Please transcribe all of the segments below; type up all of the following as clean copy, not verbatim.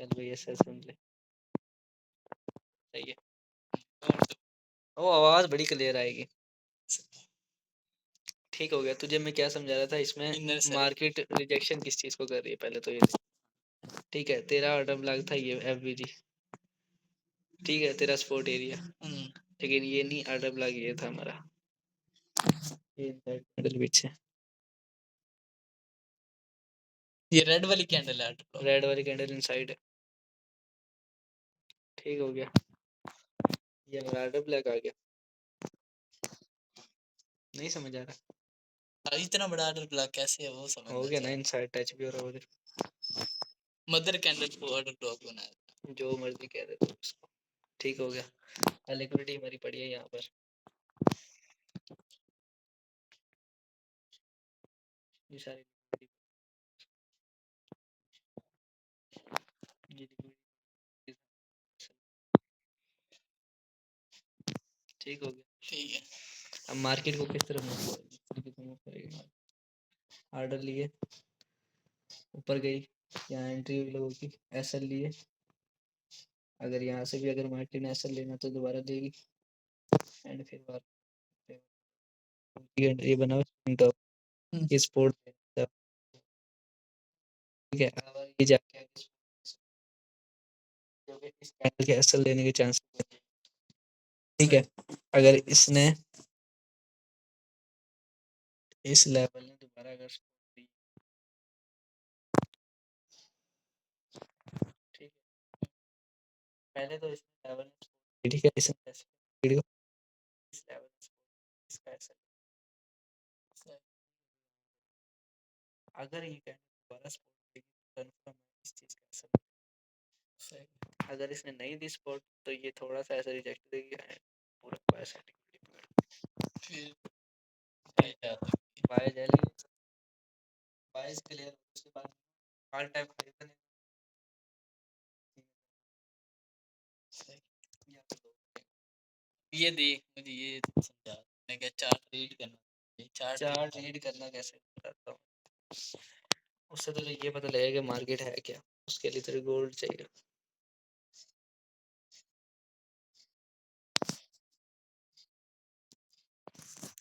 चल भाई ऐसा सुन ले, सही है। ओ आवाज बड़ी क्लियर आएगी। ठीक हो गया। तुझे मैं क्या समझा रहा था इसमें, मार्केट रिजेक्शन किस चीज को कर रही है पहले तो ये देख। ठीक है, तेरा ऑर्डर ब्लॉक था ये एफबीजी, ठीक है, तेरा स्पोर्ट एरिया, लेकिन ये नहीं ऑर्डर ब्लॉक, ये था हमारा ये कैंडल पीछे, ये रेड वाली कैंडल है, रेड वाली कैंडल इनसाइड है। ठीक हो गया, ये हमारा ऑर्डर ब्लॉक आ गया। नहीं समझ आ रहा, इतना बड़ा ऑर्डर ब्लॉक कैसे है वो समझ हो गया ना, इनसाइड टच भी हो रहा है उधर। मदर कैंडल को ऑर्डर ब्लॉक बनाया, जो मर्जी कह दे तू उसको। ठीक हो गया, लिक्विडिटी हमारी पड़ी है यहाँ पर, ये सारी ठीक हो गया। ठीक है, अब मार्केट को किस तरफ मूव करेगा, ऑर्डर लिए ऊपर गई, यहाँ एंट्री लोगों एसएल लिए, अगर यहाँ से भी अगर मार्केट ने एसएल लेना तो दोबारा देगी, एंड फिर बार ये बना टॉप, ये सपोर्ट, ठीक है। अब ये जाके इस कैंडल के एसएल लेने के चांस, ठीक है। अगर इसने इस लेवल में दोबारा अगर ठीक है, पहले तो इस लेवल में, ठीक है, इस लेवल इसका एसएल, अगर ये कैंडल दोबारा सपोर्ट देगी तो कंफर्म है इस चीज का एसएल, अगर इसने नहीं दी सपोर्ट तो ये थोड़ा सा ऐसा रिजेक्ट देगी, पूरा पैसा फिर बाय जाएगी, बाइस क्लियर, उसके बाद ऑल टाइम खरीदने ये देख मुझे ये समझा, मैं क्या चार्ट रीड करना, चार्ट रीड करना कैसे बताता हूँ, उससे तो ये पता लगेगा कि मार्केट है क्या, उसके लिए तेरे गोल्ड चाहिए।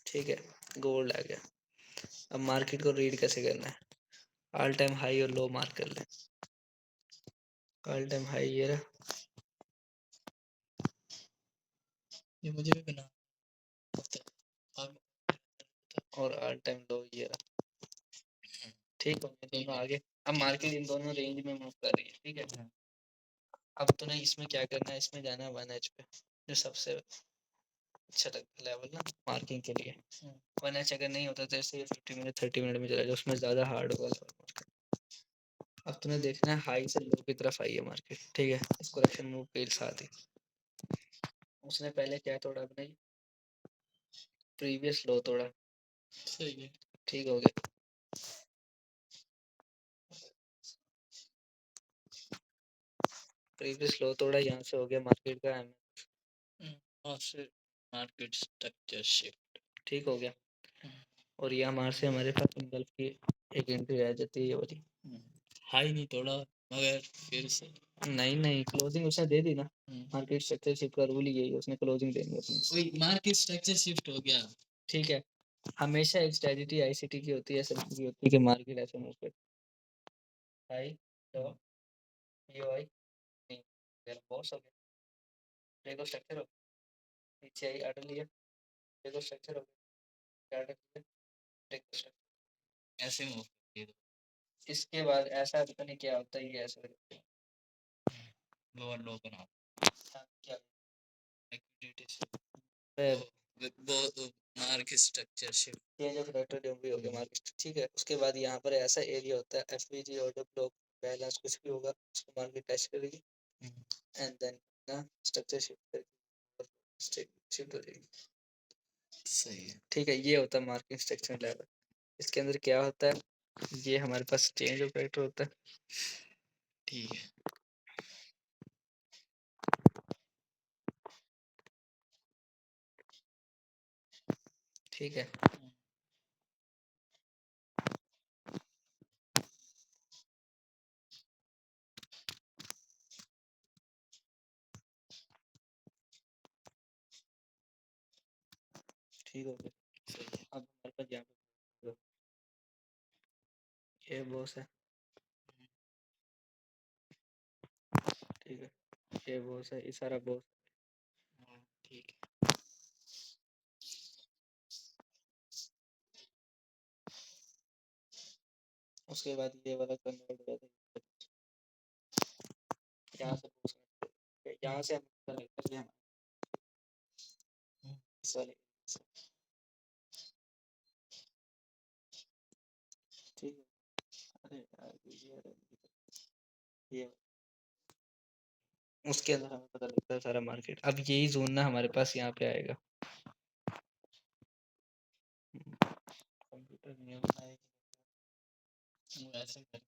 ठीक है, गोल्ड आ गया। अब मार्केट को रीड कैसे करना है, ऑल टाइम हाई और लो मार्क कर ले, ऑल टाइम हाई ये रहा, ये मुझे भी बना, और ऑल टाइम लो ये रहा, ठीक है, दोनों आगे। अब मार्केट इन दोनों रेंज में मूव कर रही है, ठीक है। अब तूने इसमें क्या करना है, इसमें जाना है 1H पे, जो सबसे अच्छा लेवल ना मार्किंग के लिए। 1H अगर नहीं होता तो ऐसे 50 मिनट 30 मिनट में चला जाए, उसमें ज़्यादा हार्ड होगा। अब तूने देखना है हाई से लो की तरफ आई है मार्केट, ठीक है, इस करेक्शन मूव के साथ ही उसने पहले क्या तोड़ा, अपने प्रीवियस लो तोड़ा, सही है, ठीक हो गया। प्रीवियस लो तोड़ा, यहाँ से हो गया मार्केट का मार्केट स्ट्रक्चर शिफ्ट, ठीक हो गया। और ये हमारे से हमारे पास इंगल्फ की एक एंट्री रह जाती है, ये वाली हाई नहीं तोड़ा मगर फिर से नहीं क्लोजिंग उसने दे दी ना, मार्केट स्ट्रक्चर शिफ्ट का रूल ही यही है, उसने क्लोजिंग देनी है उसमें, मार्केट स्ट्रक्चर शिफ्ट हो गया, ठीक है। हमेशा एक स्ट्रेटजी आईसीटी की होती है, एसएलपी की होती है कि मार्केट ऐसे मूव करती है, हाई लो पीओआई नहीं, फिर बहुत हो गया, देखो स्ट्रक्चर हो गया, नीचे आई ऑर्डर लिया, देखो स्ट्रक्चर हो गया, ऑर्डर लिया, देखो स्ट्रक्चर ऐसे मूव करती है, इसके बाद ऐसा पता नहीं क्या होता है, ये ऐसे लोअर लो बना, क्या वो market structure shift, change of factor जो भी हो गया मार्केट, ठीक है। उसके बाद यहाँ पर ऐसा एरिया होता है एफबीजी ऑर्डर ब्लॉक बैलेंस कुछ भी होगा, उसको मार्केट टच करेगी एंड देन ना स्ट्रक्चर शिफ्ट करेगी, शिफ्ट हो जाएगी, सही है, ठीक है। ये होता है मार्केट स्ट्रक्चर लेवल। इसके अंदर क्या होता है, ये हमारे पास चेंज ऑफ फैक्टर होता है, ठीक है, ठीक है। ठीक हो गया। सही है। अब हमारे पास यहाँ पे ये बॉस है, ठीक है, ये बॉस है, ये सारा बॉस। ठीक है। उसके बाद ये वाला कन्वर्ट हो जाता है, यहाँ से बॉस है, यहाँ से हम सेलेक्ट कर लिया इस वाले से, ठीक है। अरे यार ये उसके अंदर हमें पता लगता है सारा मार्केट। अब यही जोन ना हमारे पास यहाँ पे आएगा। कंप्यूटर नहीं बनाएगा, वो ऐसे कर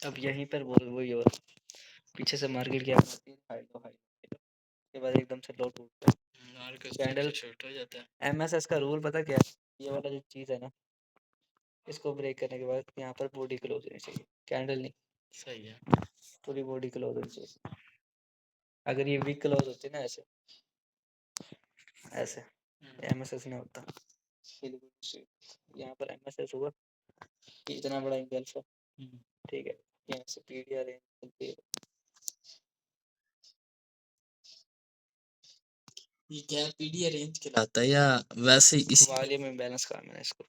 अब यहीं पर बोल वही हो पीछे से मार्केट क्या करती है, हाई लो हाई लो, उसके बाद एकदम से लो टूटता है। मार्केट कैंडल शॉर्ट हो जाता है। एमएसएस का रूल पता क्या है, ये वाला जो चीज़ है ना, इसको ब्रेक करने के बाद यहाँ पर बॉडी क्लोज होनी चाहिए, कैंडल नहीं, सही है। पूरी बॉडी क्लोज होनी चाहिए। अगर ये वीक क्लोज होती ना ऐसे ऐसे, एमएसएस नहीं होता। यहाँ पर एमएसएस हुआ कि इतना बड़ा इंगल्फ है, ठीक है, यहाँ से पीडीआर चलती है। ये क्या पीडी अरेंज कहलाता है या वैसे इसी वॉल्यूम इम्बैलेंस काम है इसको,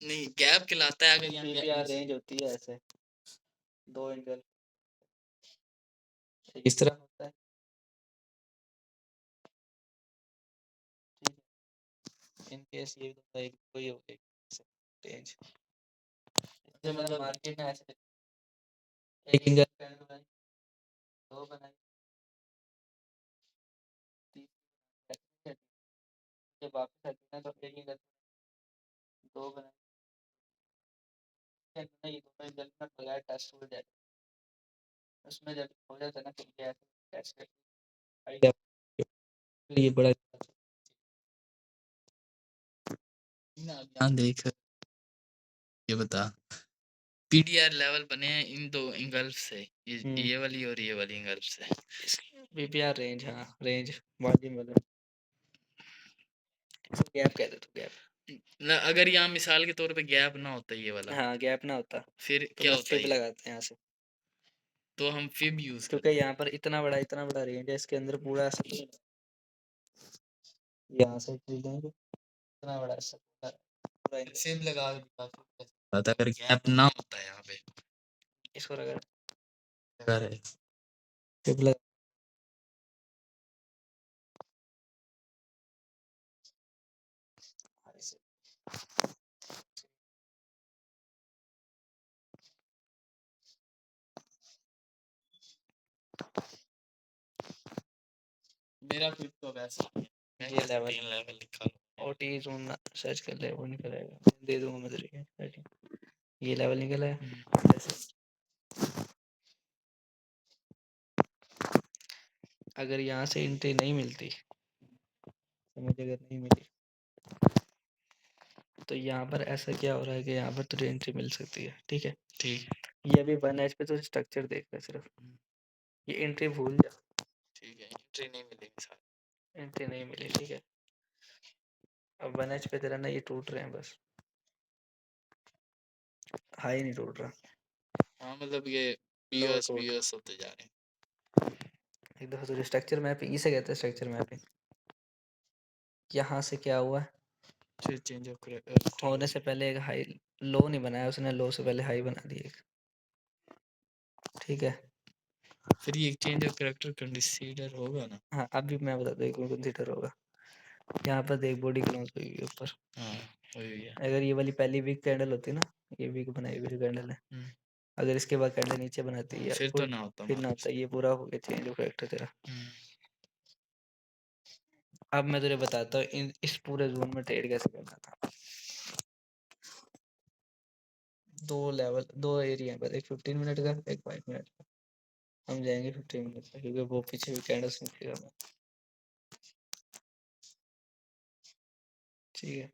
नहीं गैप कहलाता है अगर यहाँ पीपीआर रेंज होती है ऐसे, दो एंगल इस तरह होता है, ठीक है। इन केस ये तो एक कोई हो गई रेंज, मतलब मार्केट में ऐसे एक एंगल कैंडल बनाई, दो बनाई, तीन, जब वापस आती है ना तो एक एंगल दो बनाई, ये दोनों एंगल में बगैर टेस्ट हो जाए, उसमें जब हो जाता है ना तो ये ऐसे टेस्ट कर ये बड़ा यहाँ देख ये बता पीडीआर लेवल बने हैं इन दो इंगल्फ से ये वाली और ये वाली इंगल्फ से। पीपीआर रेंज, हाँ रेंज मार्जिन वाला गैप कहते तो गैप। अगर यहाँ मिसाल के तौर पे गैप ना होता ये वाला, हाँ गैप ना होता फिर तो क्या मैं होता फिब है लगाते हैं यहाँ से, तो हम फिब यूज क्योंकि करते यहाँ पर इतना बड़ा रेंज है, इसके अंदर पूरा ऐसा यहाँ से देंगे इतना बड़ा ऐसा पूरा हैं। फिब लगा के दिखा सकते हैं। अगर गैप ना होता है यहाँ पे इसको लगा अगर फिब लगा, ऐसे मेरा फिब तो वैसे ही है। ये लेवल तीन लेवल लिखा ओटी जोन सर्च कर ले, वो निकल आएगा, दे दूंगा मैं तेरे, ये लेवल निकला है ऐसे। अगर यहाँ से एंट्री नहीं मिलती, समझ अगर नहीं मिली तो यहाँ पर ऐसा क्या हो रहा है कि यहाँ पर तुझे एंट्री मिल सकती है, ठीक है। ठीक ये अभी 1H पे तो स्ट्रक्चर देख रहा है सिर्फ, ये एंट्री भूल जा, ठीक है एंट्री नहीं मिलेगी सर। एंट्री नहीं मिली, ठीक है। अब 1H पे तेरा ना ये टूट रहे हैं बस, हाई नहीं टूट रहा, हाँ मतलब ये लो पीओएस टूट रहा। पीओएस होते जा रहे हैं। एक दफा तुझे स्ट्रक्चर मैपिंग इसे कहते हैं, स्ट्रक्चर मैपिंग। यहाँ से क्या हुआ है, फिर चेंज ऑफ होने से पहले एक हाई लो नहीं बनाया उसने, लो से पहले हाई बना दिया एक, ठीक है। फिर ये चेंज ऑफ कैरेक्टर कंसीडर होगा ना। हाँ अभी मैं बताता हूँ कंसीडर होगा। यहाँ पर देख बॉडी क्लोज हुई है ऊपर, हाँ वही हुई है। अगर ये वाली पहली वीक कैंडल होती ना, ये वीक बनाई हुई कैंडल है, अगर इसके बाद कैंडल नीचे बनाती है फिर तो ना होता फिर ना होता, ये पूरा हो गया चेंज ऑफ कैरेक्टर तेरा। हम्म। अब मैं तुझे बताता हूँ इस पूरे जोन में ट्रेड कैसे करना था। दो एरिया पर, एक 15 मिनट का, एक 5 मिनट का। हम जाएंगे 15 मिनट का क्योंकि वो पीछे भी कैंडल्स निकलेगा मैं, ठीक है।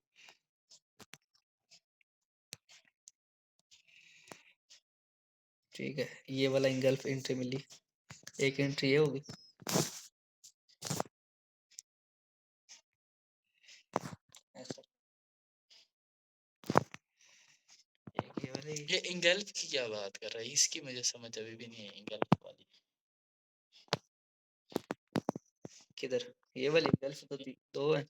ठीक है, ये वाला इंगल्फ एंट्री मिली, एक एंट्री ये होगी, ये इंगल्फ की क्या बात कर रहा है, इसकी मुझे समझ अभी भी नहीं है इंगल्फ वाली। किधर ये वाली इंगल्फ तो दो है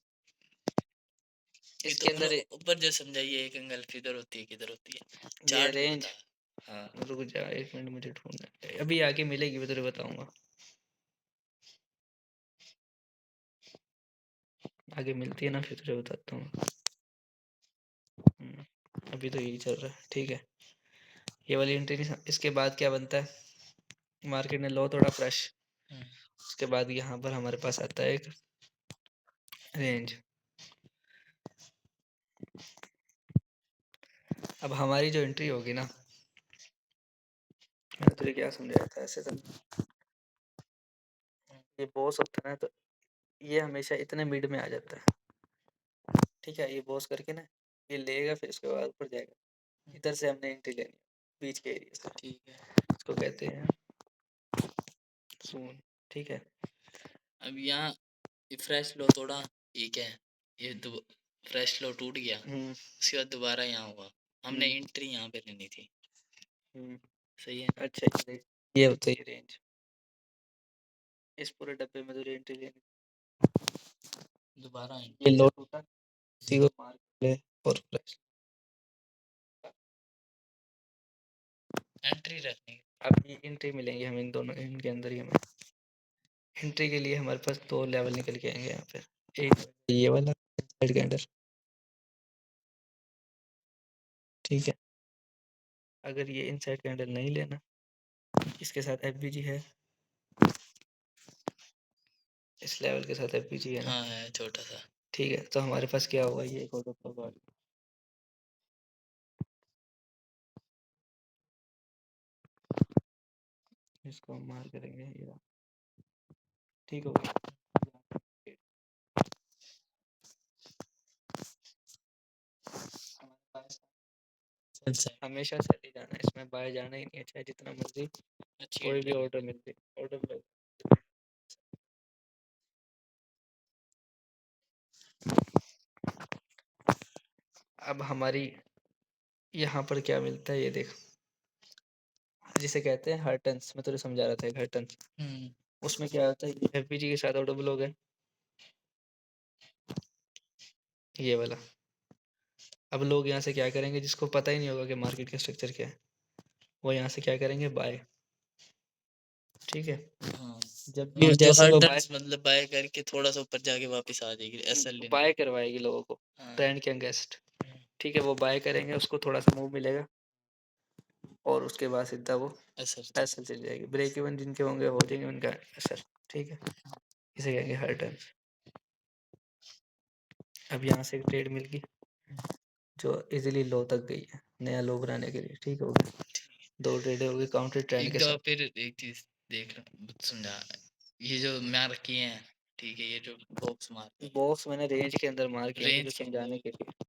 ये इसके तो अंदर। ऊपर जो समझाइए, एक इंगल्फ किधर होती है किधर होती है, ये चार्ट में रेंज, बता। हाँ रुक जा 1 मिनट मुझे ढूंढना है। अभी आके मिलेगी मैं तुझे बताऊंगा, आगे मिलती है ना फिर तुझे बताता हूँ। अभी तो यही चल रहा है, ठीक है। ये वाली एंट्री नहीं इसके बाद क्या बनता है, मार्केट ने लो थोड़ा फ्रेश, उसके बाद यहाँ पर हमारे पास आता है एक रेंज। अब हमारी जो एंट्री होगी ना, मैंने तुझे क्या समझाया था ऐसे तो, ये बॉस होता है ना, तो ये हमेशा इतने मिड में आ जाता है, ठीक है। ये बॉस करके ना ये लेगा, फिर उसके बाद ऊपर जाएगा। इधर से हमने एंट्री लेनी है बीच के एरिया से, ठीक है। इसको कहते हैं सून, ठीक है। अब यहाँ ये फ्रेश लो तोड़ा, ये क्या है, ये तो फ्रेश लो टूट गया, उसके बाद दोबारा यहाँ हुआ, हमने एंट्री यहाँ पे लेनी थी। सही है। अच्छा ये होता है रेंज, इस पूरे डब्बे में तो एंट्री लेनी, दोबारा ये लो टूटा, इसी को मार ले और फ्रेश एंट्री रखनी। अब ये एंट्री मिलेंगे हमें इन दोनों, इनके अंदर ही हमें एंट्री के लिए हमारे पास 2 लेवल निकल के आएंगे यहाँ पे। एक ये वाला साइड के अंदर, ठीक है। अगर ये इनसाइड कैंडल नहीं लेना, इसके साथ एफबीजी है, इस लेवल के साथ एफबीजी है ना, हाँ है छोटा सा, ठीक है। तो हमारे पास क्या होगा, ये एक ऑर्डर होगा, इसको हम मार करेंगे ये, ठीक हो गया। हमेशा सेल ही जाना है, इसमें बाय जाना ही नहीं है, चाहे जितना मर्जी कोई भी ऑर्डर मिल जाए, ऑर्डर अब हमारी यहाँ पर क्या मिलता है ये देख, जिसे कहते हैं हर्टन्स, मैं तुझे समझा रहा था एक हर्टन्स। उसमें क्या होता है, एफबीजी के साथ ऑर्डर हो गए, ये वाला। अब लोग यहाँ से क्या करेंगे, जिसको पता ही नहीं होगा कि मार्केट का स्ट्रक्चर क्या है, वो यहाँ से क्या करेंगे, बाय, ठीक है। हाँ। जब भी जैसे वो बाय, मतलब बाय करके थोड़ा सा ऊपर जाके वापस आ जाएगी, एसएल बाय करवाएगी लोगों को, ट्रेंड के अगेंस्ट, ठीक है। वो बाय करेंगे, उसको थोड़ा सा मूव मिलेगा और उसके बाद सीधा वो एसएल चल जाएगी। ब्रेक इवन जिनके होंगे हो जाएंगे उनका एसएल, ठीक है। इसे कहेंगे हर टर्न। अब यहाँ से एक ट्रेड मिल गई जो इजीली लो तक गई है, नया लो बनाने के लिए, ठीक हो गया। 2 ट्रेड हो गई काउंटर ट्रेंड के साथ। फिर एक चीज देख समझा, ये जो मार किए हैं, ठीक है, ये जो बॉक्स मैंने रेंज के अंदर मार किया है समझाने के लिए,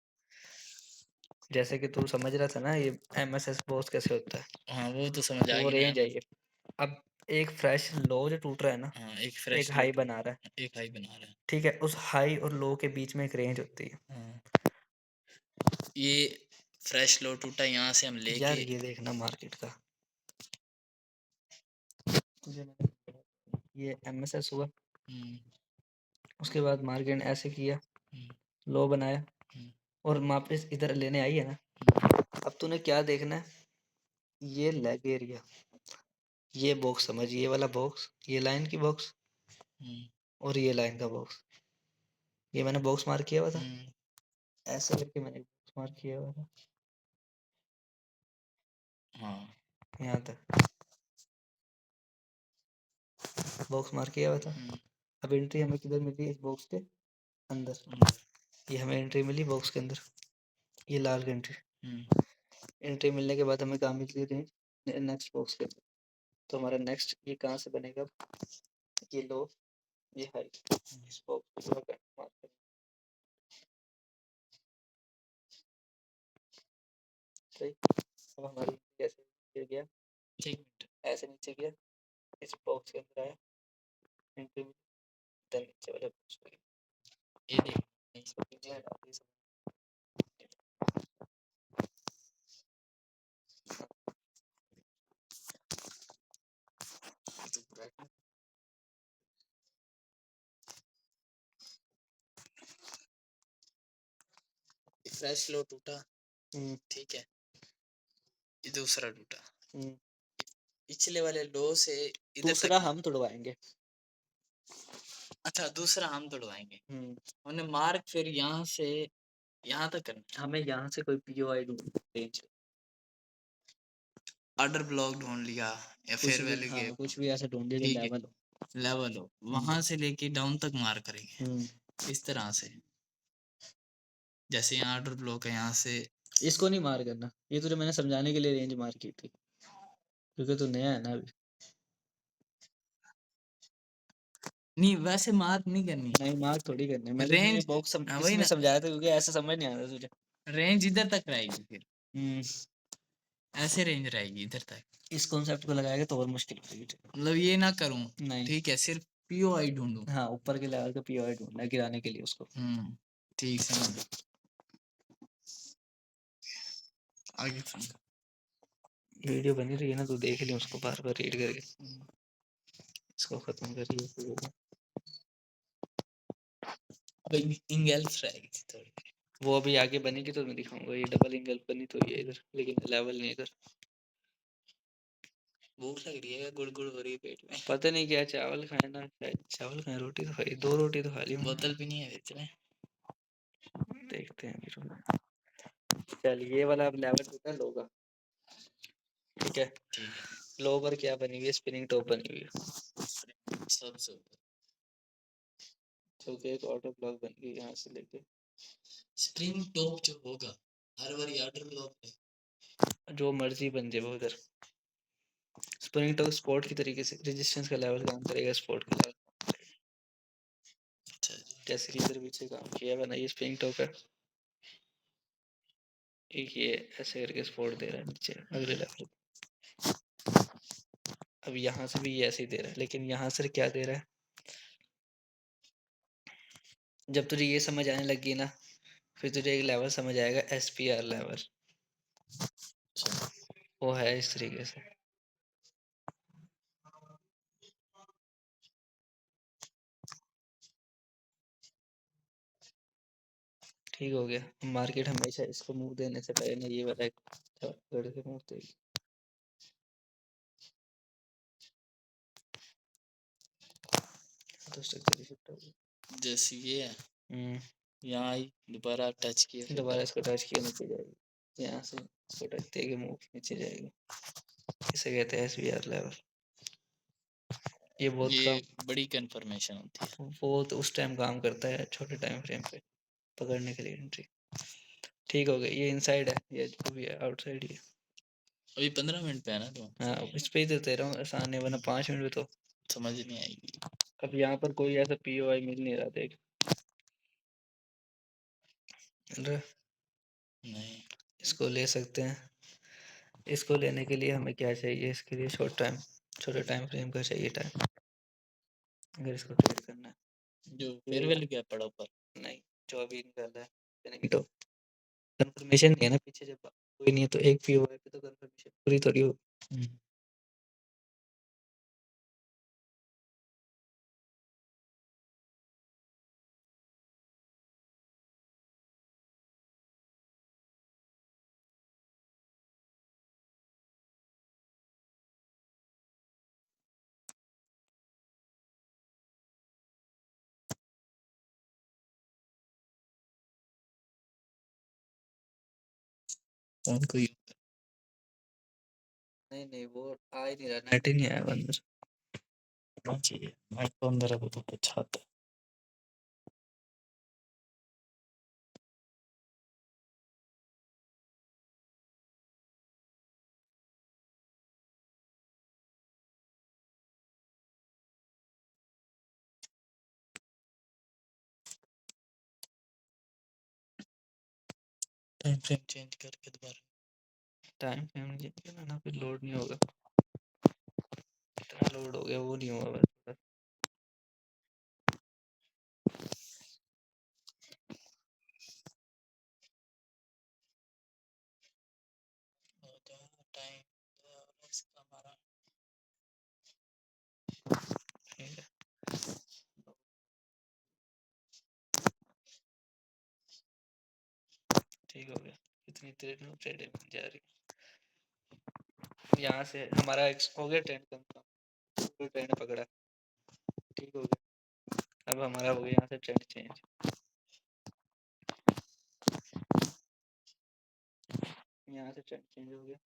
जैसे कि तू समझ रहा था ना ये एमएसएस बॉक्स कैसे होता है। हाँ वो तो समझ आ वो गई रेंज है ये। अब एक फ्रेश लो जो टूट रहा है ना, हाँ, एक फ्रेश एक हाई बना रहा है, एक हाई बना रहा है, ठीक है। उस हाई और लो के बीच में एक रेंज होती है। हाँ। ये फ्रेश लो टूटा, यहाँ से हम लेके यार ये देखना मार्केट का, ये एमएसएस हुआ, उसके बाद मार्केट ने ऐसे किया, लो बनाया और वापस इधर लेने आई है ना। अब तूने क्या देखना है, ये लेग एरिया, ये बॉक्स समझ, ये वाला बॉक्स, ये लाइन की बॉक्स और ये लाइन का बॉक्स, ये मैंने बॉक्स मार्क किया हुआ था, ऐसे करके मैंने बॉक्स मार्क किया हुआ था, हाँ यहाँ तक बॉक्स मार्क किया हुआ था। अब एंट्री हमें किधर मिली, इस बॉक्स के अंदर, ये हमें एंट्री मिली बॉक्स के अंदर, ये लाल एंट्री। एंट्री मिलने के बाद हमें कहाँ मिलती है, नेक्स्ट बॉक्स के अंदर। तो हमारा नेक्स्ट ये कहाँ से बनेगा, ये लो, ये हाई, इस बॉक्स को मार्क करें। सही। अब हमारी कैसे नीचे गया, एक मिनट, ऐसे नीचे गया, इस बॉक्स के अंदर आया, एंट्री में, देन नीचे वाले बॉक्स पे गया। ये देख, इसको पीछे हटा दे, फ्रेश लो टूटा, ठीक है, ये दूसरा टूटा, पिछले वाले लो से इधर दूसरा हम तोड़वाएंगे। अच्छा दूसरा हम तोड़वाएंगे। हमने मार्क फिर यहाँ से यहाँ तक करना। हमें यहाँ से कोई पीओआई ढूंढ, ऑर्डर ब्लॉक ढूंढ लिया या फिर वैल्यू के कुछ भी ऐसा ढूंढ लिया ठीक है, लेवल हो। लेवल हो, वहां से लेके डाउन तक मार्क करेंगे इस तरह से। जैसे यहाँ ऑर्डर ब्लॉक है, यहाँ से इसको नहीं मार करना, ये तुझे मैंने समझाने के लिए रेंज मार की थी, क्योंकि तू नया है ना अभी। नहीं वैसे मार्क नहीं करनी, नहीं मार्क थोड़ी करनी, मैंने रेंज बॉक्स वही इसमें ना, समझाया था, क्योंकि ऐसा समझ नहीं आता तुझे। रेंज इधर तक रहेगी फिर, ऐसे रेंज रहेगी इधर तक। इस कॉन्सेप्ट को लगाएगा तो और मुश्किल होगी। मतलब ये ना करूं, नहीं ठीक है, सिर्फ पीओआई ढूंढूं। हाँ, ऊपर के लेवल का पीओआई ढूंढना है गिराने के लिए उसको। ठीक समझ। आगे समझ। वीडियो बनी रही है ना, तो देख लियो उसको बार बार रीड करके, इसको खत्म करिए। इंगल्फ रहेगी थोड़ी, वो अभी आगे बनेगी तो मैं दिखाऊंगा। ये डबल इंगल्फ बनी तो ये इधर, लेकिन लेवल नहीं इधर। भूख लग रही है, गुड़ गुड़ हो रही है पेट में। पता नहीं क्या चावल खाए ना, शायद चावल खाए, रोटी तो खाई, 2 रोटी तो खा ली। बोतल भी नहीं है बीच में, देखते हैं फिर। चल ये वाला अब लेवल होता है लो का, ठीक है। लो पर क्या बनी हुई है, स्पिनिंग टॉप बनी हुई है सबसे ऊपर, क्योंकि एक ऑर्डर ब्लॉक बन गई यहाँ से लेके। स्प्रिंग टॉप जो होगा हर बार ऑर्डर ब्लॉक है, जो मर्जी बन जाए वो उधर। स्प्रिंग टॉप स्पोर्ट की तरीके से रेजिस्टेंस का लेवल काम करेगा, स्पोर्ट का लेवल। अच्छा जी, जैसे कि इधर पीछे काम किया बना, ये स्प्रिंग टॉप है, एक ये ऐसे करके सपोर्ट दे रहा है नीचे अगले लेवल। अब यहाँ से भी ये ऐसे ही दे रहा है, लेकिन यहाँ से क्या दे रहा है, जब तुझे ये समझ आने लगी ना, फिर तुझे एक लेवल समझ आएगा, SPR लेवल। वो है इस तरीके से। ठीक हो गया। मार्केट हमेशा इसको मूव देने से पहले ना ये वाला एक के मूव देगी। तो स्ट्रक्चर शिफ्ट हो गया, जैसे ये है, यहाँ आई दोबारा टच किया, दोबारा इसको टच किया नीचे जाएगी, यहाँ से इसको टच देके मूव नीचे जाएगी। इसे कहते हैं SPR लेवल। ये बहुत बड़ी कंफर्मेशन होती है, वो तो उस टाइम काम करता है छोटे टाइम फ्रेम पे पकड़ने के लिए एंट्री। ठीक हो गया, ये इनसाइड है, ये जो भी है आउटसाइड ही है। अभी 15 मिनट पे है ना, तो हाँ इस पे ही तो दे रहा हूँ आसान है, वरना 5 मिनट में तो समझ नहीं आएगी। अब यहाँ पर कोई ऐसा POI मिल नहीं रहा, देख नहीं इसको ले सकते हैं। इसको लेने के लिए हमें क्या चाहिए, इसके लिए छोटे टाइम फ्रेम का चाहिए टाइम, अगर इसको ट्रेड करना है। जो फेयरवेल क्या पड़ा ऊपर, नहीं जो अभी निकाला है तो कंफर्मेशन नहीं है ना, पीछे जब कोई नहीं है तो एक POI पे तो कंफर्मेशन पूरी थोड़ी हो। कौन कोई नहीं वो आ ही नहीं रहा, नेट ही नहीं आया अंदर। कौन चाहिए, मैं तो अंदर है, वो तो अच्छा आता है। टाइम फ्रेम चेंज करके दोबारा टाइम फ्रेम चेंज करना ना, फिर लोड नहीं होगा, इतना लोड हो गया वो नहीं होगा बस। टाइम हमारा ठीक है ठीक ठीक हो गया, कितनी ट्रेड ट्रेड जा रही है। यहाँ से हमारा हो गया ट्रेंड कंफर्म, ट्रेंड पकड़ा, ठीक हो गया। अब हमारा हो गया यहाँ से ट्रेंड चेंज, यहाँ से ट्रेंड चेंज हो गया।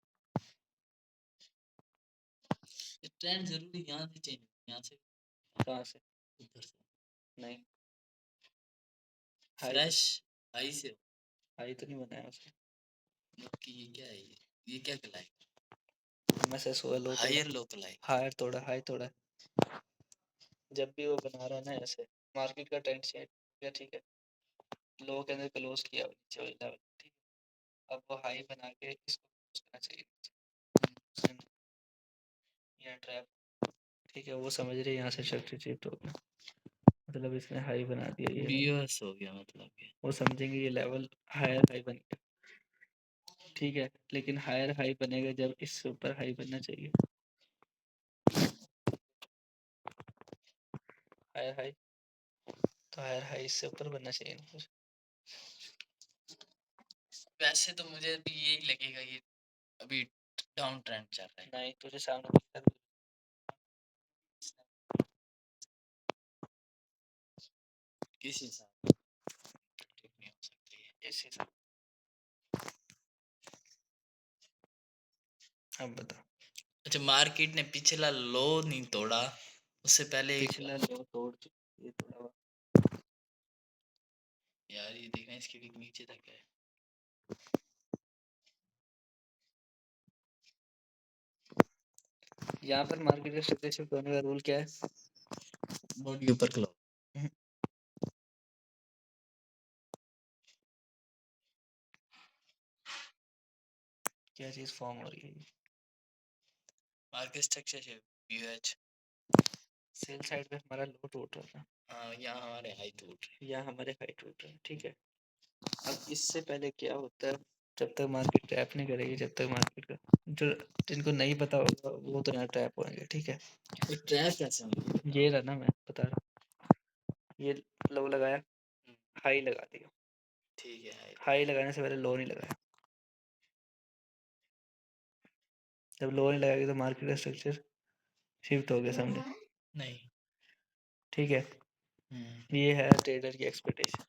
ट्रेंड जरूरी यहाँ से चेंज, यहाँ से कहाँ से? ऊपर से नहीं, फ्रेश हाई से, हाई तो नहीं बनाया उसने। ये क्या है, ये क्या कहलाएगा? मैसेज हुआ लो, हायर लो कहलाएगा। हायर तोड़ा, हाई तोड़ा। जब भी वो बना रहा है ना ऐसे, मार्केट का ट्रेंड चेंज हो गया, ठीक है, लो के अंदर क्लोज किया नीचे वाली लेवल, ठीक है, अब वो हाई बना के इसको क्लोज करना चाहिए, यहाँ ट्रैप, ठीक है, वो समझ रहे यहाँ से शर्ट रिजेक्ट हो गया, मतलब इसने हाई बना दिया, ये बीओएस हो गया, मतलब वो समझेंगे ये लेवल हायर हाई बन गया, ठीक है, लेकिन हायर हाई बनेगा जब इससे ऊपर हाई बनना चाहिए, हायर हाई, तो हायर हाई इससे ऊपर बनना चाहिए ना फिर। वैसे तो मुझे भी यही लगेगा, ये अभी डाउन ट्रेंड चल रहा है। नहीं, तुझे सामने किस हिसाब ठीक नहीं हो सकती है इस हिसाब। अब बता। अच्छा, मार्केट ने पिछला लो नहीं तोड़ा, उससे पहले पिछला लो तोड़ ये तोड़ा हुआ। यार ये देखना, इसके भी नीचे तक है। यहाँ पर मार्केट का स्ट्रक्चर शिफ्ट होने का रूल क्या है? बॉडी ऊपर क्लो, क्या चीज फॉर्म हो रही है? मार्केट स्ट्रक्चर से यूएच सेल साइड पे हमारा लो टूट रहा था, हाँ, यहाँ हमारे हाई टूट रहे, यहाँ हमारे हाई टूट रहे हैं, ठीक है। अब इससे पहले क्या होता है, जब तक मार्केट ट्रैप नहीं करेगी, जब तक मार्केट का जो जिनको नहीं पता होगा वो तो यहाँ ट्रैप होंगे, ठीक है। ट्रैप कैसे होंगे? ये रहा ना, मैं बता रहा, ये लो लगाया, हाई लगा दिया, ठीक है, हाई लगाने से पहले लो नहीं लगाया, जब लो नहीं लगाएगी तो मार्केट का स्ट्रक्चर शिफ्ट हो गया, समझे? नहीं, ठीक है, ये है ट्रेडर की एक्सपेक्टेशन।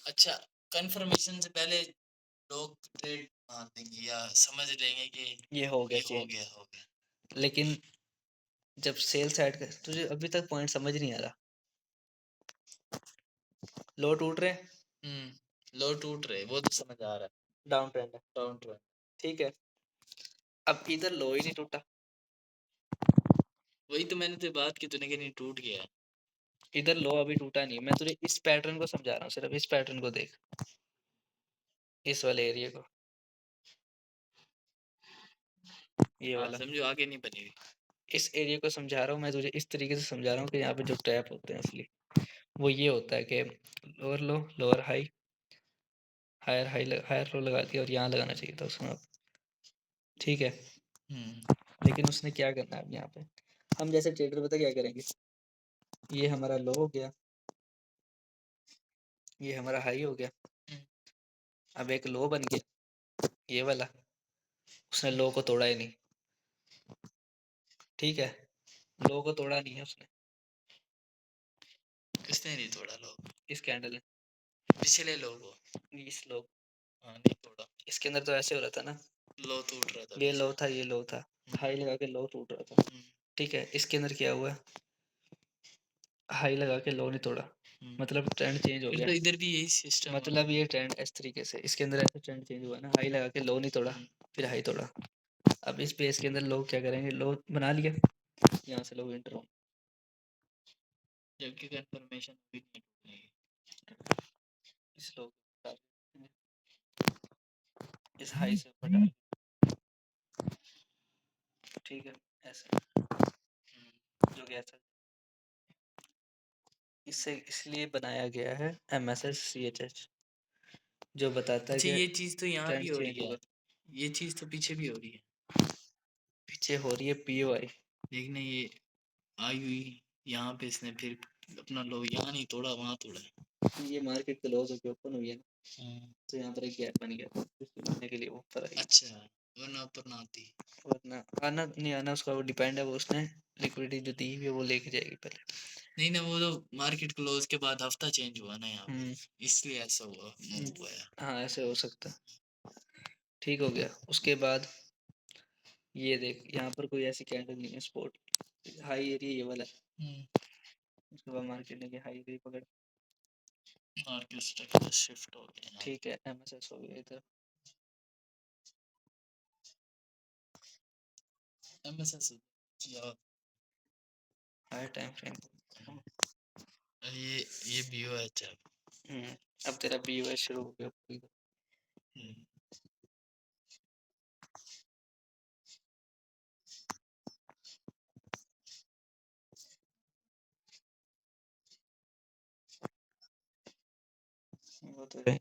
अच्छा, कंफर्मेशन से पहले लोग ट्रेड मान देंगे या समझ लेंगे कि ये हो गया हो चेंज, गया, हो गया। लेकिन जब सेल साइड का, तुझे अभी तक पॉइंट समझ नहीं आ रहा, लो टूट रहे हैं, लो टूट रहे, वो तो समझ आ रहा है, डाउन ट्रेंड है, डाउन ट्रेंड, ठीक है। अब इधर लो ही नहीं टूटा, वही तो मैंने तो बात की, तूने कि नहीं टूट गया, इधर लो अभी टूटा नहीं, मैं तुझे इस पैटर्न को समझा रहा हूँ, सिर्फ इस पैटर्न को देख, इस वाले एरिया को, ये वाला समझो, आगे नहीं बनेगी, इस एरिया को समझा रहा हूँ मैं तुझे, इस तरीके से समझा रहा हूँ कि यहाँ पे जो ट्रैप होते हैं असली, वो ये होता है कि lower low, lower high, higher high, higher low लगा दिया और यहाँ लगाना चाहिए था उसमें, ठीक है। लेकिन उसने क्या करना है अब यहाँ पे, हम जैसे ट्रेडर पता क्या करेंगे, ये हमारा लो हो गया, ये हमारा हाई हो गया, अब एक लो बन गया ये वाला, उसने लो को तोड़ा ही नहीं, ठीक है, लो को तोड़ा नहीं है उसने, किसने नहीं तोड़ा लो? इस कैंडल ने, पिछले लो को, इस लो, हाँ नहीं तोड़ा, इसके अंदर तो ऐसे हो रहा था ना, लो टूट रहा था, ये लो था, ये लो था, हाई लगा के लो टूट रहा था, ठीक है। इसके अंदर क्या हुआ, हाई लगा के लो नहीं तोड़ा, मतलब ट्रेंड चेंज हो गया, तो इधर भी यही सिस्टम, मतलब ये ट्रेंड इस तरीके से, इसके अंदर ऐसे ट्रेंड चेंज हुआ ना, हाई लगा के लो नहीं तोड़ा, फिर हाई तोड़ा, अब इस पेस के अंदर लोग क्या करेंगे, लो बना लिया, यहाँ से लोग एंटर हो, जबकि कंफर्मेशन भी नहीं, इस लोग इस हाई से ऊपर डाल, ठीक है, ऐसे जो गया था, इससे इसलिए बनाया गया है MSSCHH, जो बताता है कि ये चीज तो यहाँ भी ट्रेंड हो चेंज रही है, हुआ, ये चीज तो पीछे भी हो रही है, पीछे हो रही है POI, देखने ये आई हुई, यहाँ पे इसने फिर अपना लो यहाँ नहीं तोड़ा, वहां तोड़ा, ये मार्केट क्लोज होकर ओपन हुई है ना, तो यहाँ पर एक गैप बन गया, इसको बनने के लिए वो ऊपर आई। अच्छा, वरना ऊपर ना आती। वरना आना नहीं आना उसका वो डिपेंड है, वो उसने लिक्विडिटी जो दी हुई है वो लेके जाएगी पहले। नहीं ना, वो तो मार्केट क्लोज के बाद हफ्ता चेंज हुआ ना यहाँ पे, इसलिए ऐसा हुआ, मूव हुआ है। हाँ ऐसे हो सकता है। ठीक हो गया। उसके बाद ये देख यहाँ पर कोई ऐसी कैंडल नहीं है, स्पॉट हाई एरिया ये वाला है। उसके बाद मार्केट ने हाई एरिया पकड़, मार्केट स्ट्रक्चर शिफ्ट हो गया। ठीक है, एमएसएस हो गया इधर, एमएसएस या हाई टाइम फ्रेम। ये बीओएच है। अब तेरा बीओएच शुरू हो गया। वो तो है।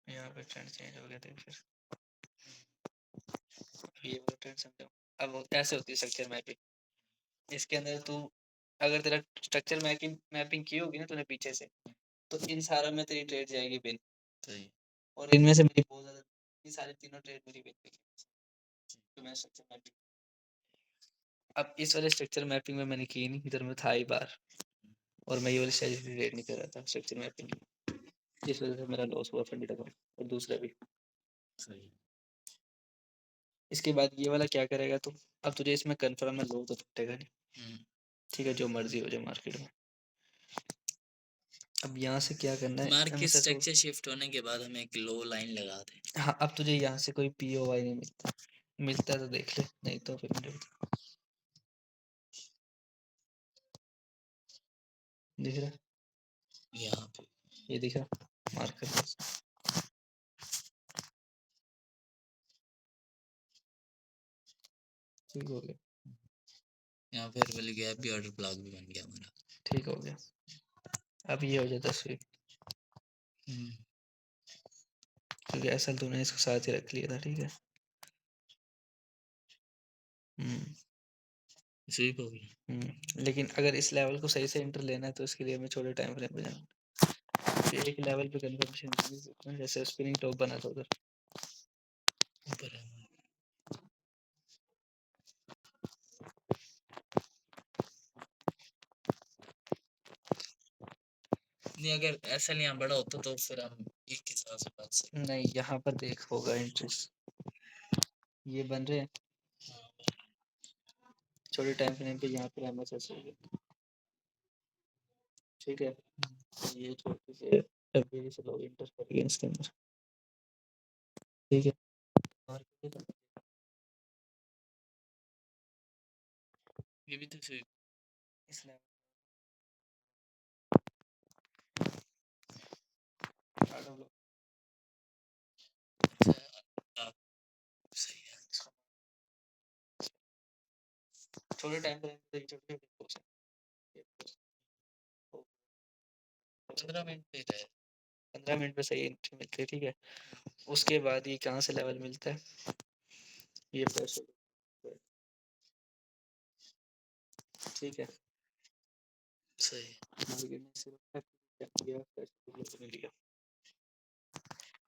यहाँ पे ट्रेंड चेंज हो गया देख फिर, ये वो ट्रेंड समझो। अब ऐसे होती है स्ट्रक्चर मैपिंग। इसके अंदर तू अगर तेरा स्ट्रक्चर मैपिंग मैपिंग की होगी ना तूने पीछे से, तो इन सारों में तेरी ट्रेड जाएगी पिन। सही। और इनमें से मेरी बहुत ज्यादा, ये सारे तीनों ट्रेड मेरी पिन पे तो मैं स्ट्रक्चर मैपिंग, अब इस वाले स्ट्रक्चर मैपिंग में मैंने की नहीं, इधर में था ही बार, और मैं ये वाली स्ट्रेटजी ट्रेड नहीं कर रहा था स्ट्रक्चर मैपिंग की, इस वजह से मेरा लॉस हुआ फंडेड अकाउंट और दूसरा भी। सही। इसके बाद ये वाला क्या करेगा तू, अब तुझे इसमें कंफर्म है, लो तो टूटेगा नहीं, ठीक है, जो मर्जी हो जाए मार्केट में। अब यहाँ से क्या करना है, मार्केट स्ट्रक्चर शिफ्ट होने के बाद हमें एक लो लाइन लगा दे। हाँ अब तुझे यहाँ से कोई पीओवाई नहीं मिलता, मिलता है तो देख ले, नहीं तो फिर मुझे बता। दिख रहा यहाँ पे ये दिख रहा मार्केट, ठीक हो गया। यहाँ फिर वाली गैप भी ऑर्डर ब्लॉक भी बन गया हमारा, ठीक हो गया। अब ये हो जाता स्वीप, क्योंकि ऐसा तूने इसको साथ ही रख लिया था, ठीक है। स्वीप हो गया। लेकिन अगर इस लेवल को सही से एंटर लेना है तो इसके लिए हमें छोटे टाइम फ्रेम पे जाना, एक लेवल पे कंफर्मेशन, जैसे स्पिनिंग टॉप बना था उधर ऊपर है। नहीं, अगर ऐसा नहीं बड़ा होता तो फिर हम एक के साथ से बात सकते। नहीं, यहाँ पर देख होगा इंटरेस्ट ये बन रहे हैं छोटे टाइम फ्रेम पे, यहाँ पर एमएसएस हो गया, ठीक है। ये छोटे से एफबीडी से लोग इंटर करेंगे इसके अंदर, ठीक है। और ये भी तो स्वीप इस लेवल सही है। छोटे टाइम फ्रेम पे छोटे 15 मिनट पे रहे, 15 मिनट में सही एंट्री मिलती है, ठीक है। उसके बाद ये कहाँ से लेवल मिलता है, ये प्रेस, ठीक है। सही। मार्केट में सिर्फ मिल गया,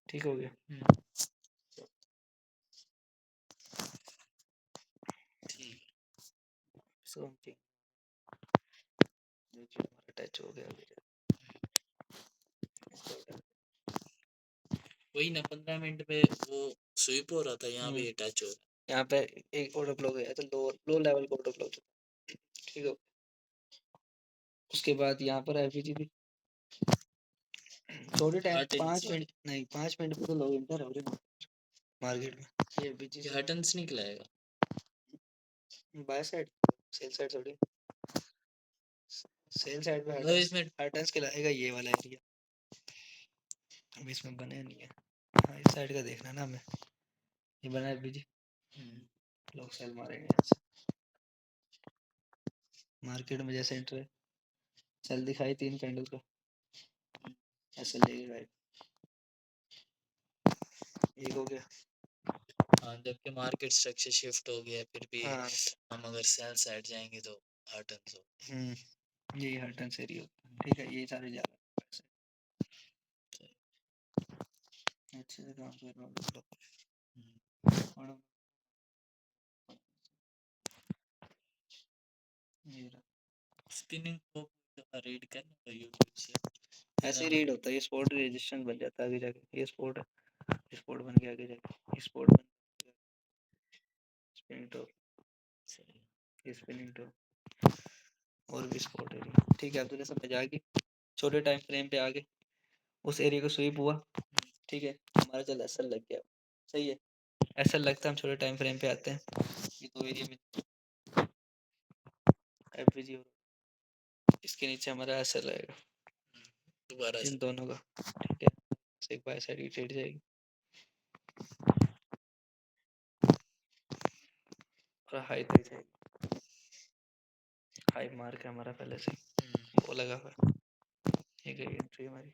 ठीक हो गया। ठीक समथिंग हमारा टच हो गया, वही ना, 15 मिनट पे वो स्वीप हो रहा था, यहाँ पे टच हो रहा है। यहाँ पे एक ऑर्डर ब्लॉक गया तो लो लेवल का ऑर्डर ब्लॉक, ठीक है। उसके बाद यहाँ पर एफबीजी भी थोड़े टाइम 5 मिनट नहीं, 5 मिनट पे तो लोग इंटर हो रहे मार्केट में। ये एफबीजी से हटन्स निकलाएगा बाय साइड, सेल साइड थोड़ी, सेल साइड पे मतलब इसमें हटन्स के लाएगा ये वाला एरिया, अब इसमें बने नहीं है। हाँ इस साइड का देखना ना हमें, ये बना है एफबीजी, लोग सेल मारेंगे यहाँ से। मार्केट में जैसे एंटर है, सेल दिखाई 3 कैंडल का, ऐसे लेगा एक हो गया। हाँ, जबकि मार्केट स्ट्रक्चर शिफ्ट हो गया, फिर भी हाँ हम अगर सेल साइड जाएंगे तो हटन्स हो। ये हर टन से एरिया होता है, ठीक है, ये सारे ज़्यादा पैसे अच्छे से काम कर रहा हूँ और ये स्पिनिंग टॉप रीड करना यूट्यूब से ऐसे रीड होता है, ये स्पोर्ट रजिस्ट्रेशन बन जाता है आगे जाके, ये स्पोर्ट है, स्पोर्ट बन गया आगे जाके, स्पोर्ट बन गया स्पिनिंग टॉप, ये स्पिनिंग टॉप और भी स्पोर्ट एरिया, ठीक है। अब तूने समझ आ गई, छोटे टाइम फ्रेम पे आगे उस एरिया को स्वीप हुआ, ठीक है, हमारा चल एसएल लग गया, सही है, एसएल लगता है, हम छोटे टाइम फ्रेम पे आते हैं, ये दो एरिया में एफबीजी और इसके नीचे हमारा एसएल आएगा दोबारा इन से दोनों का, ठीक है, एक बाय साइड की ट्रेड जाएगी और हाई तक जाएगी, हाई मार्क है हमारा पहले से वो लगा हुआ है, ठीक है, एंट्री हमारी,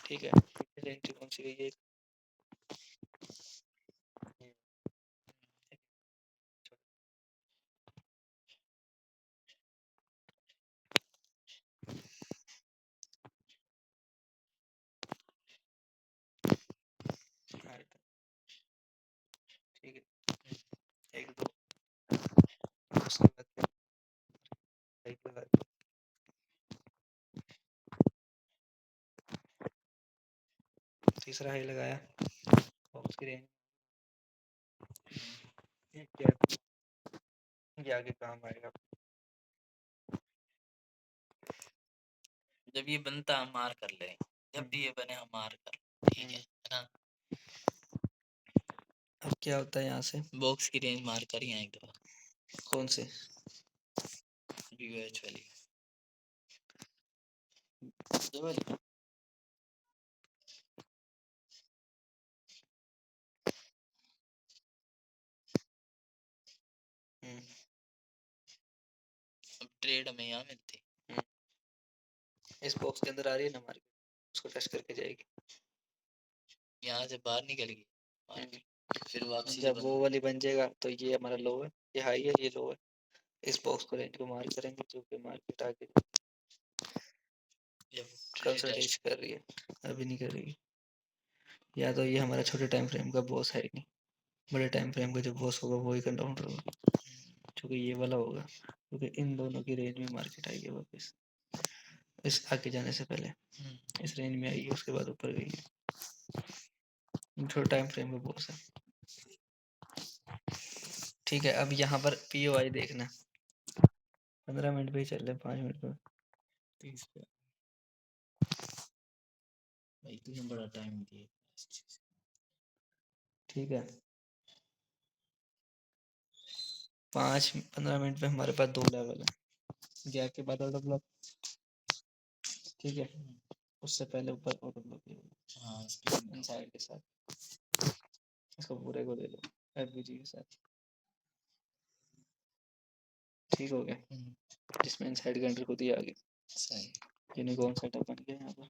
ठीक है, एंट्री कौन सी गई है, ठीक है, एक दो उसके बाद एक लगा दो, तीसरा हाई लगाया बॉक्स की रेंज, ये क्या ये आगे काम आएगा, जब ये बनता हम मार कर ले, जब भी ये बने हम मार कर, ठीक है ना। अब क्या होता है यहाँ से, बॉक्स की रेंज मार कर ही एक दफा, कौन से यूएच वाली ये वाली, अब ट्रेड हमें यहाँ मिलती, इस बॉक्स के अंदर आ रही है ना मार्केट, उसको टच करके जाएगी, यहाँ से बाहर निकल गई, फिर वापसी जब वो वाली बन जाएगा तो ये हमारा लो है, ये हाई है, ये लो है, इस बॉक्स को रेंज को मार्क करेंगे जो कि मार्केट आगे कंसल्टेट कर रही है, अभी नहीं कर रही, या तो ये हमारा छोटे टाइम फ्रेम का बॉस है ही नहीं, बड़े टाइम फ्रेम का जो बॉस होगा वो ही कंपाउंडर होगा, क्योंकि ये वाला होगा, क्योंकि इन दोनों की रेंज में मार्केट आएगी वापस, इस आगे जाने से पहले इस रेंज में आएगी, उसके बाद ऊपर गई है, छोटा टाइम फ्रेम का बॉस है, ठीक है। अब यहाँ पर पीओआई देखना, 15 मिनट पे ही चल रहे, 5 मिनट पे 30 पे, भाई तूने बड़ा टाइम दिया, ठीक है, 5-15 मिनट पे हमारे पास दो लेवल है, गैप के बाद ऑर्डर ब्लॉक, ठीक है, उससे पहले ऊपर ऑर्डर ब्लॉक, हाँ इनसाइड के साथ, इसको पूरे को ले लो एफबीजी के साथ, ठीक हो गया, जिसमें इनसाइड का एंट्री खुद ही आ गई, सही, यूनिकॉर्न सेटअप बन गया यहाँ पर,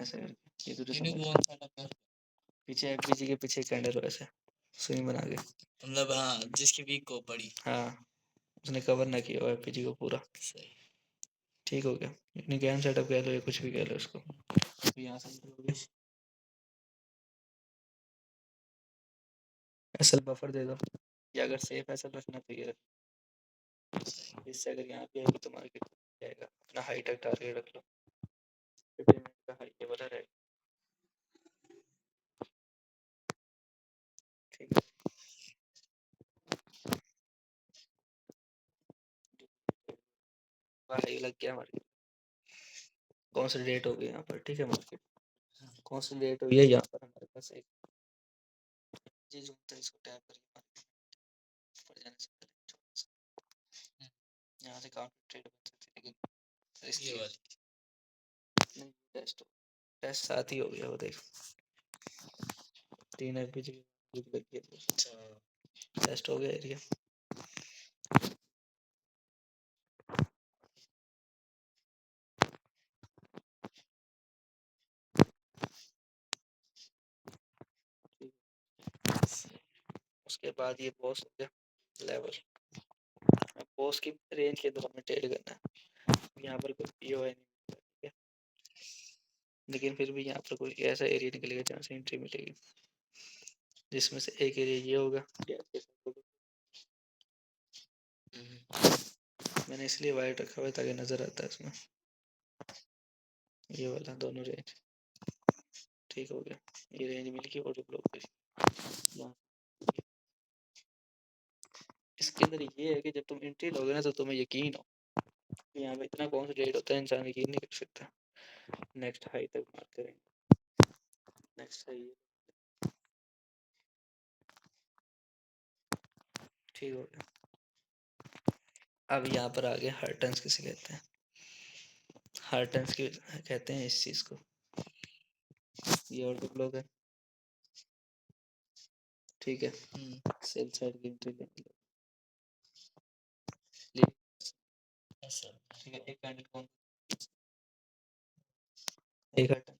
ऐसे करके ये तो समझ, यूनिकॉर्न सेटअप है, पीछे एफबीजी के पीछे कैंडल ऐसे स्विंग बना के, मतलब हाँ जिसकी वीक को पड़ी, हाँ उसने कवर ना किया हुआ एफबीजी को पूरा, सही, ठीक हो गया, यूनिकॉर्न सेटअप कह लो या कुछ भी कह लो इसको, यहाँ से एसएल बफर दे दो, या अगर सेफ एसएल रखना तो ये रख, इससे अगर यहाँ पे आएगी तो मार्केट जाएगा, अपना हाई तक टारगेट रख लो, 15 मिनट का हाई ये वाला रहेगा, ठीक है, हाई लग गया मार्केट, कॉन्सोलिडेट हो गया यहाँ पर, ठीक है, मार्केट कॉन्सोलिडेट हो गया यहाँ पर, हमारे पास एक ये जो होता है इसको टैप करके ऊपर जाने से पहले छोटा सा यहाँ से काउंटर ट्रेड बन सकती है, लेकिन इसकी वाली नहीं, टेस्ट साथ ही हो गया, वो देख 3 एफबीजी लग गया, टेस्ट हो गया एरिया, उसके बाद ये बॉस हो गया लेवल, वो उसकी रेंज के अंदर हमें ट्रेड करना है। यहाँ पर कोई पीओआई नहीं, ठीक है, लेकिन फिर भी यहाँ पर कोई ऐसा एरिया निकलेगा जहाँ से एंट्री मिलेगी, जिसमें से एक एरिया ये होगा। मैंने इसलिए वाइट रखा हुआ है ताकि नजर आता है इसमें, ये वाला दोनों रेंज। ठीक हो गया, ये रेंज मिल गई ऑटो ब्लॉक पे। इसके अंदर ये है कि जब तुम एंट्री लोगे ना तो तुम्हें यकीन हो, यहाँ पे इतना कॉन्सेंट्रेट होता है, इंसान यकीन नहीं कर सकता। नेक्स्ट हाई तक मार्क करेंगे, नेक्स्ट हाई, ठीक हो गया। अब यहाँ पर आगे हार्टन्स किसे कहते हैं? हार्टन्स की कहते हैं इस चीज को, ये ऑटो ब्लॉक है, ठीक है, सेल साइड की एंट्री लेंगे, ठीक है, एक कैंडल कौन, एक हार्टन,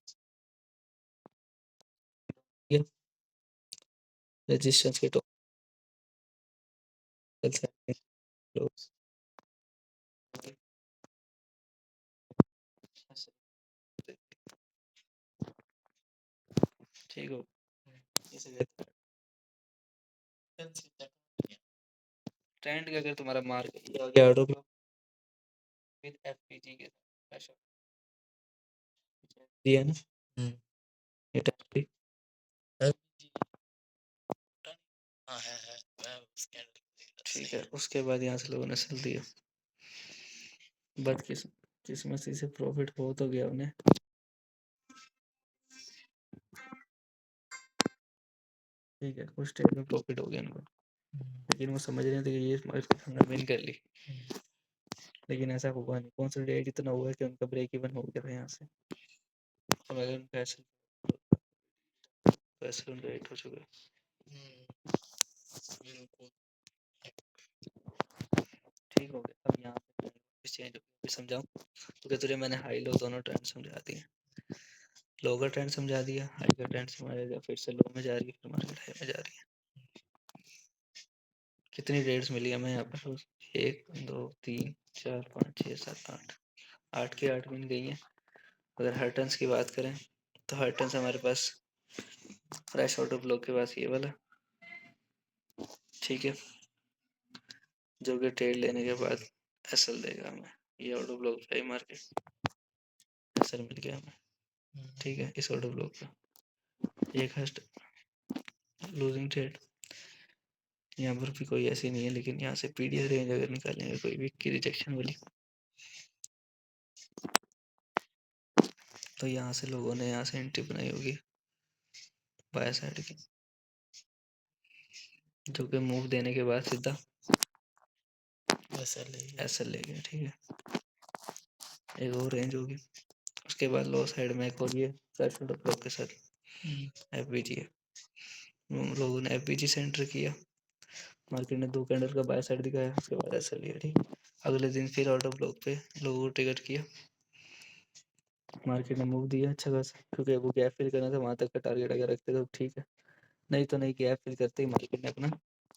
ठीक है, रेजिस्टेंस के टॉप, सेल साइड क्लोज, ठीक हो, इसे कहते हैं ट्रेंड का। अगर तुम्हारा मार्क ये हो गया ऑटो ब्लॉक विद एफपीजी के साथ दिया ना, ये टेम्पली, हाँ है मैं उसके ठीक है। उसके बाद यहाँ से लोगों ने सेल दिया, बदकिस्मती से प्रॉफिट हो तो गया उन्हें, ठीक है, कुछ टाइम में प्रॉफिट हो गया उनको, लेकिन वो समझ रहे थे कि ये मार्केट हमने विन कर ली, लेकिन ऐसा हुआ नहीं। कंसोलिडेट इतना हुआ कि उनका ब्रेक इवन हो गया था यहाँ से, और अगर उनका ऐसे उनका हिट हो चुका है, ठीक हो गया। अब यहाँ पे चेंज हो गया, समझाऊं? क्योंकि तुझे मैंने हाई लो दोनों ट्रेंड समझा दिए, लो का ट्रेंड समझा दिया, हाई का ट्रेंड समझा दिया, फिर से लो में जा रही है, फिर मार्केट हाई में जा रही है। कितनी रेट्स मिली हमें यहाँ पर? 1 2 3 4 5 6 7 8, 8 की 8 मिल गई है। अगर हर्टन्स की बात करें तो हर्टन्स हमारे पास फ्रेश ऑटो ब्लॉक के पास ये वाला, ठीक है, जो कि ट्रेड लेने के बाद एसएल देगा हमें, ये ऑटो ब्लॉक प्राइस मार्केट एसएल मिल गया हमें, ठीक है। इस ऑटो ब्लॉक का एक हस्ट लूजिंग ट्रेड, यहाँ पर भी कोई ऐसी नहीं है, लेकिन यहाँ से पीडीएस रेंज अगर निकालेंगे कोई भी की रिजेक्शन वाली, तो यहाँ से लोगों ने यहाँ से एंट्री बनाई होगी बाय साइड की, जो कि मूव देने के बाद सीधा एसएल ले गया, ठीक है। एक और रेंज होगी, उसके बाद लो साइड में एक और ये फ्लैश ब्लॉक के साथ एफबीजी है, लोगों ने एफबीजी से एंटर किया, मार्केट ने 2 कैंडल का बाय साइड दिखाया, उसके बाद ऐसा लिया, ठीक। अगले दिन फिर ऑटो ब्लॉक पे लोगों को ट्रिगर किया, मार्केट ने मूव दिया अच्छा खासा, क्योंकि वो गैप फिल करना था, वहां तक का टारगेट अगर रखते तो ठीक है, नहीं तो नहीं, गैप फिल करते ही मार्केट ने अपना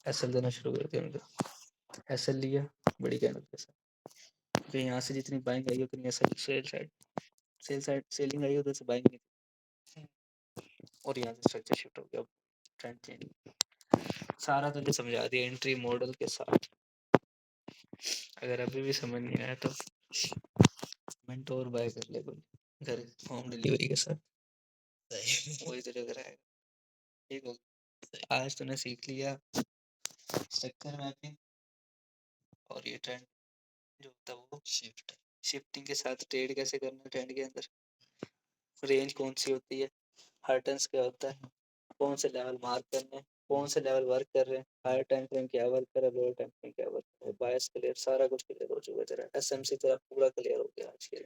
एसएल देना शुरू कर दिया, उनका एसएल लिया बड़ी कैंडल के साथ, क्योंकि यहाँ से जितनी बाइंग आई उतनी एसएल सेल साइड सेलिंग आई उधर से बाइंग नहीं थी, और यहाँ से स्ट्रक्चर शिफ्ट हो गया, ट्रेंड चेंज। सारा तुझे समझा दिया एंट्री मॉडल के साथ, अगर अभी भी समझ नहीं आया तो मिनट और बाय कर ले कोई घर होम डिलीवरी के साथ, वही तुझे कराएगा, ठीक हो। आज तूने सीख लिया स्ट्रक्चर मैपिंग, और ये ट्रेंड जो होता है वो शिफ्टिंग के साथ ट्रेड कैसे करना है, ट्रेंड के अंदर रेंज कौन सी होती है, हर्टन्स क्या होता है, कौन से लेवल मार्क करने हैं, कौन से लेवल वर्क कर रहे हैं, हायर टाइम फ्रेम क्या वर्क कर रहा है, लोअर टाइम फ्रेम क्या वर्क कर रहा है, बायस क्लियर, सारा कुछ क्लियर हो चुका है तेरा, एसएमसी तेरा पूरा क्लियर हो गया आज के